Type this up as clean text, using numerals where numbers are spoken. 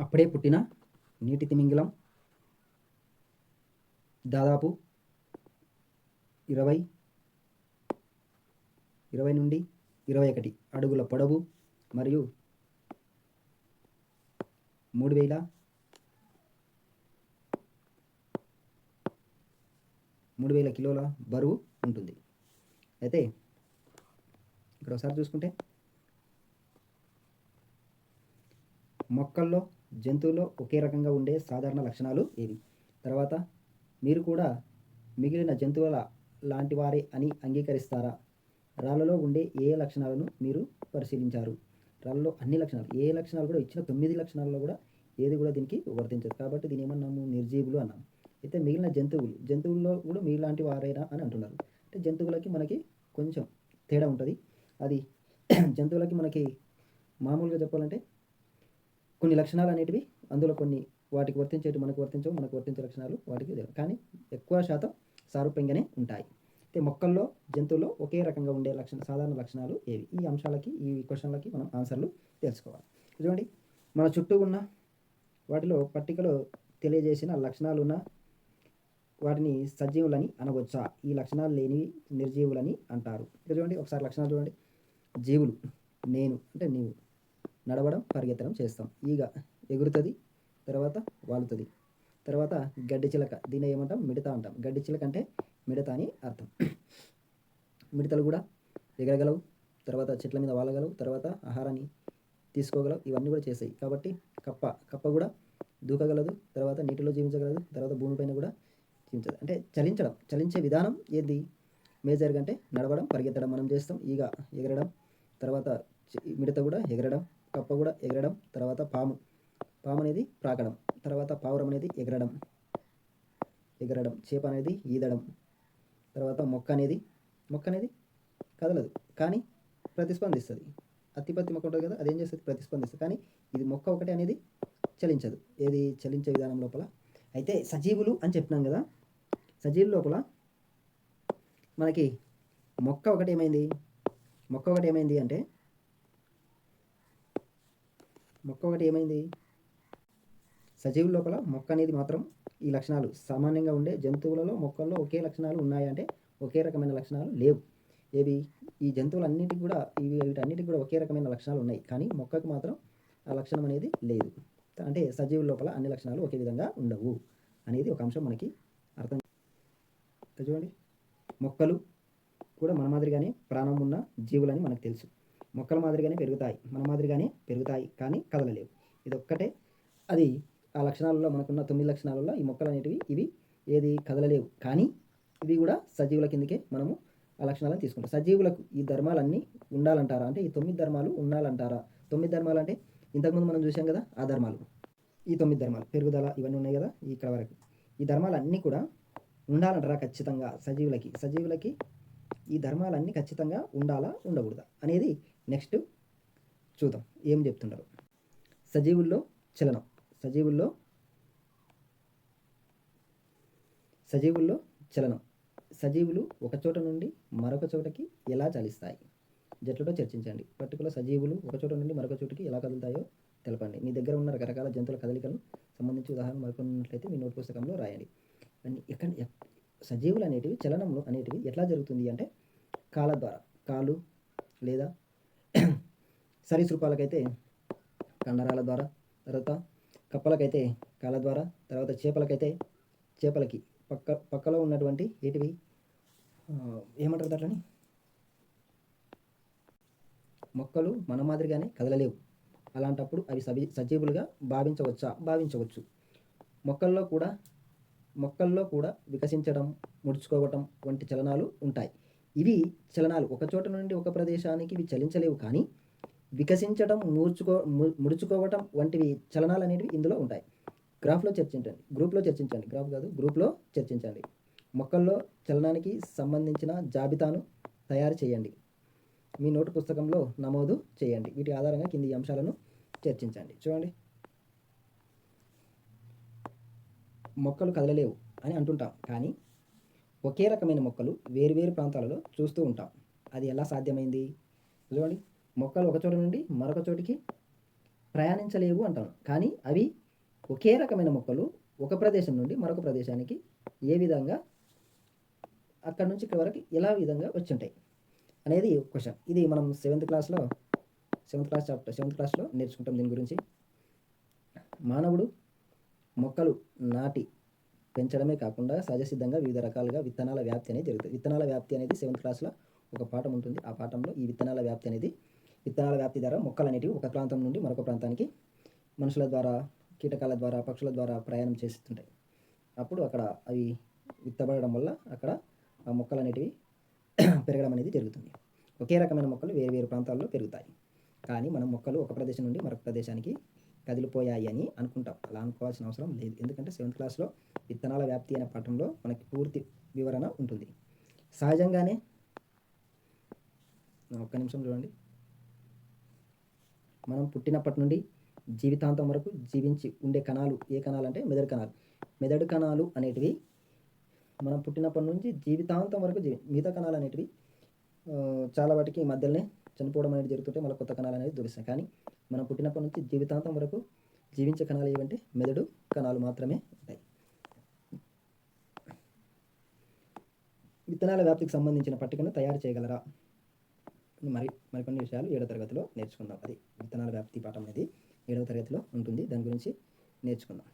అప్పుడే పుట్టిన నీటి తిమింగలం దాదాపు 20 నుండి 21 అడుగుల పొడవు మరియు 3000 కిలోల బరువు ఉంటుంది. అయితే ఇక్కడ ఒకసారి చూసుకుంటే మొక్కల్లో జంతువుల్లో ఒకే రకంగా ఉండే సాధారణ లక్షణాలు ఏవి? తర్వాత మీరు కూడా మిగిలిన జంతువుల లాంటి వారే అని అంగీకరిస్తారా? రాళ్ళలో ఉండే ఏ లక్షణాలను మీరు పరిశీలించారు? రాళ్ళలో అన్ని లక్షణాలు, ఏ లక్షణాలు కూడా ఇచ్చిన 9 లక్షణాలలో కూడా ఏది కూడా దీనికి వర్తించదు. కాబట్టి దీని ఏమన్నాము? నిర్జీవులు అన్నాము. అయితే మిగిలిన జంతువుల్లో కూడా మీలాంటి వారేనా అని అంటున్నారు. అంటే జంతువులకి మనకి కొంచెం తేడా ఉంటుంది. అది జంతువులకి మనకి మామూలుగా చెప్పాలంటే కొన్ని లక్షణాలు అనేటివి అందులో కొన్ని వాటికి వర్తించేవి మనకు వర్తించవు, మనకు వర్తించే లక్షణాలు వాటికి కానీ ఎక్కువ శాతం సారూప్యంగానే ఉంటాయి. అయితే మొక్కల్లో జంతువుల్లో ఒకే రకంగా ఉండే సాధారణ లక్షణాలు ఏవి? ఈ అంశాలకి ఈ క్వశ్చన్లకి మనం ఆన్సర్లు తెలుసుకోవాలి. చూడండి, మన చుట్టూ ఉన్న వాటిలో పట్టికలో తెలియజేసిన లక్షణాలు ఉన్న వాటిని సజీవులని అనవచ్చా? ఈ లక్షణాలు లేనివి నిర్జీవులని అంటారు. ఇక చూడండి, ఒకసారి లక్షణాలు చూడండి. జీవులు, నేను అంటే నీవు, నడవడం పరిగెత్తడం చేస్తాం. ఈగ ఎగురుతుంది, తర్వాత వాలుతుంది. తర్వాత గడ్డి చిలక, దీన్ని ఏమంటాం? మిడత అంటాం. గడ్డి చిలక అంటే మిడత అని అర్థం. మిడతలు కూడా ఎగరగలవు, తర్వాత చెట్ల మీద వాలగలవు, తర్వాత ఆహారాన్ని తీసుకోగలవు. ఇవన్నీ కూడా చేస్తాయి. కాబట్టి కప్ప కూడా దూకగలదు, తర్వాత నీటిలో జీవించగలదు, తర్వాత భూమిపైన కూడా జీవించదు. అంటే చలించే విధానం ఏంది? మేజర్గా అంటే నడవడం పరిగెత్తడం మనం చేస్తాం. ఈగ ఎగరడం, తర్వాత మిడత కూడా ఎగరడం, కప్ప కూడా ఎగరడం, తర్వాత పాము అనేది ప్రాకడం, తర్వాత పావురం అనేది ఎగరడం, చేప అనేది ఈదడం, తర్వాత మొక్క అనేది కదలదు కానీ ప్రతిస్పందిస్తుంది. అత్తిపత్తి మొక్క ఉంటుంది కదా, అదేం చేస్తుంది? ప్రతిస్పందిస్తుంది. కానీ ఇది మొక్క ఒకటి అనేది చలించదు. ఏది? చలించే విధానం లోపల. అయితే సజీవులు అని చెప్పినాం కదా, సజీవుల లోపల మనకి మొక్క ఒకటి ఏమైంది అంటే సజీవుల లోపల మొక్క అనేది మాత్రం ఈ లక్షణాలు సామాన్యంగా ఉండే జంతువులలో మొక్కల్లో ఒకే లక్షణాలు ఉన్నాయంటే ఒకే రకమైన లక్షణాలు లేవు. ఏవి? ఈ జంతువులన్నిటికి కూడా వీటన్నిటికి కూడా ఒకే రకమైన లక్షణాలు ఉన్నాయి, కానీ మొక్కకు మాత్రం ఆ లక్షణం అనేది లేదు. అంటే సజీవుల లోపల అన్ని లక్షణాలు ఒకే విధంగా ఉండవు అనేది ఒక అంశం మనకి అర్థం. చూడండి, మొక్కలు కూడా మన మాదిరిగానే ప్రాణం ఉన్న జీవులని మనకు తెలుసు. మొక్కల మాదిరిగానే పెరుగుతాయి, మన మాదిరిగానే పెరుగుతాయి, కానీ కదలలేవు. ఇది ఒక్కటే అది ఆ లక్షణాలలో మనకున్న 9 లక్షణాలలో ఈ మొక్కలు అనేటివి ఇవి ఏది? కదలలేవు, కానీ ఇవి కూడా సజీవుల కిందకే మనము ఆ లక్షణాలను తీసుకుంటాం. సజీవులకు ఈ ధర్మాలన్నీ ఉండాలంటారా? అంటే ఈ 9 ధర్మాలు ఉండాలంటారా? 9 ధర్మాలు అంటే ఇంతకుముందు మనం చూసాం కదా ఆ ధర్మాలు. ఈ 9 ధర్మాలు పెరుగుదల ఇవన్నీ ఉన్నాయి కదా ఇక్కడ వరకు. ఈ ధర్మాలన్నీ కూడా ఉండాలంటారా ఖచ్చితంగా సజీవులకి ఈ ధర్మాలన్నీ ఖచ్చితంగా ఉండాలా ఉండకూడదా అనేది నెక్స్ట్ చూద్దాం ఏం చెప్తున్నారు. సజీవుల్లో చలనం, సజీవులు ఒక చోట నుండి మరొక చోటకి ఎలా చలిస్తాయి? జట్లతో చర్చించండి. పర్టికులర్ సజీవులు ఒక చోట నుండి మరొక చోటుకి ఎలా కదులుతాయో తెలపండి. మీ దగ్గర ఉన్న రకరకాల జంతువుల కదలికలను సంబంధించి ఉదాహరణ మరికొన్ని ఉన్నట్లయితే మీ నోట్ పుస్తకంలో రాయండి. సజీవులు అనేటివి చలనంలో అనేటివి ఎట్లా జరుగుతుంది అంటే కాళ్ళ ద్వారా, కాళ్ళు లేదా సరీసృపాలకైతే కండరాల ద్వారా, తర్వాత కప్పలకైతే కాళ్ళ ద్వారా, తర్వాత చేపలకి పక్కలో ఉన్నటువంటి ఏటివి ఏమంటారు దాంట్లని? మొక్కలు మన మాదిరిగానే కదలలేవు. అలాంటప్పుడు అవి సజీవులుగా భావించవచ్చు. మొక్కల్లో కూడా వికసించడం, ముడుచుకోవటం వంటి చలనాలు ఉంటాయి. ఇవి చలనాలు ఒక చోట నుండి ఒక ప్రదేశానికి ఇవి చలించలేవు, కానీ వికసించడం, ముడుచుకోవటం వంటివి చలనాలు అనేటివి ఇందులో ఉంటాయి. గ్రూప్లో చర్చించండి. మొక్కల్లో చలనానికి సంబంధించిన జాబితాను తయారు చేయండి. మీ నోటు పుస్తకంలో నమోదు చేయండి. వీటి ఆధారంగా కింది అంశాలను చర్చించండి. చూడండి, మొక్కలు కదలలేవు అని అంటుంటాం, కానీ ఒకే రకమైన మొక్కలు వేరువేరు ప్రాంతాలలో చూస్తూ ఉంటాం. అది ఎలా సాధ్యమైంది? చూడండి, మొక్కలు ఒక చోట నుండి మరొక చోటికి ప్రయాణించలేవు అంటాను. కానీ అవి ఒకే రకమైన మొక్కలు ఒక ప్రదేశం నుండి మరొక ప్రదేశానికి ఏ విధంగా అక్కడి నుంచి ఇక్కడి వరకు ఎలా విధంగా వచ్చుంటాయి అనేది క్వశ్చన్. ఇది మనం సెవెంత్ క్లాస్లో నేర్చుకుంటాం దీని గురించి. మానవుడు మొక్కలు నాటి పెంచడమే కాకుండా సహజసిద్ధంగా వివిధ రకాలుగా విత్తనాల వ్యాప్తి అనేది జరుగుతుంది. విత్తనాల వ్యాప్తి అనేది సెవెంత్ క్లాస్లో ఒక పాఠం ఉంటుంది. ఆ పాఠంలో ఈ విత్తనాల వ్యాప్తి ద్వారా మొక్కలు అనేటివి ఒక ప్రాంతం నుండి మరొక ప్రాంతానికి మనుషుల ద్వారా, కీటకాల ద్వారా, పక్షుల ద్వారా ప్రయాణం చేస్తుంటాయి. అప్పుడు అక్కడ అవి విత్తబడడం వల్ల అక్కడ ఆ మొక్కలు అనేటివి పెరగడం అనేది జరుగుతుంది. ఒకే రకమైన మొక్కలు వేరు వేరు ప్రాంతాల్లో పెరుగుతాయి. కానీ మనం మొక్కలు ఒక ప్రదేశం నుండి మరొక ప్రదేశానికి కదిలిపోయాయి అని అనుకుంటాం. అలా అనుకోవాల్సిన అవసరం లేదు. ఎందుకంటే సెవెంత్ క్లాస్లో విత్తనాల వ్యాప్తి అనే పాఠంలో మనకి పూర్తి వివరణ ఉంటుంది. సహజంగానే ఒక్క నిమిషం చూడండి. మనం పుట్టినప్పటి నుండి జీవితాంతం వరకు జీవించి ఉండే కణాలు ఏ కణాలు అంటే మెదడు కణాలు. మెదడు కణాలు అనేటివి మనం పుట్టినప్పటి నుంచి జీవితాంతం వరకు మిగతా కణాలు అనేటివి చాలా వాటికి మధ్యలోనే చనిపోవడం అనేది జరుగుతుంటే మళ్ళీ కొత్త కణాలు అనేది దొరుకుతాయి. కానీ మనం పుట్టినప్పటి నుంచి జీవితాంతం వరకు జీవించే కణాలు ఏవంటే మెదడు కణాలు మాత్రమే ఉంటాయి. విత్తనాల వ్యాప్తికి సంబంధించిన పట్టికను తయారు చేయగలరా? మరికొన్ని విషయాలు 7వ తరగతిలో నేర్చుకుందాం. అది విత్తనాల వ్యాప్తి పాఠం అనేది 7వ తరగతిలో ఉంటుంది. దాని గురించి నేర్చుకుందాం.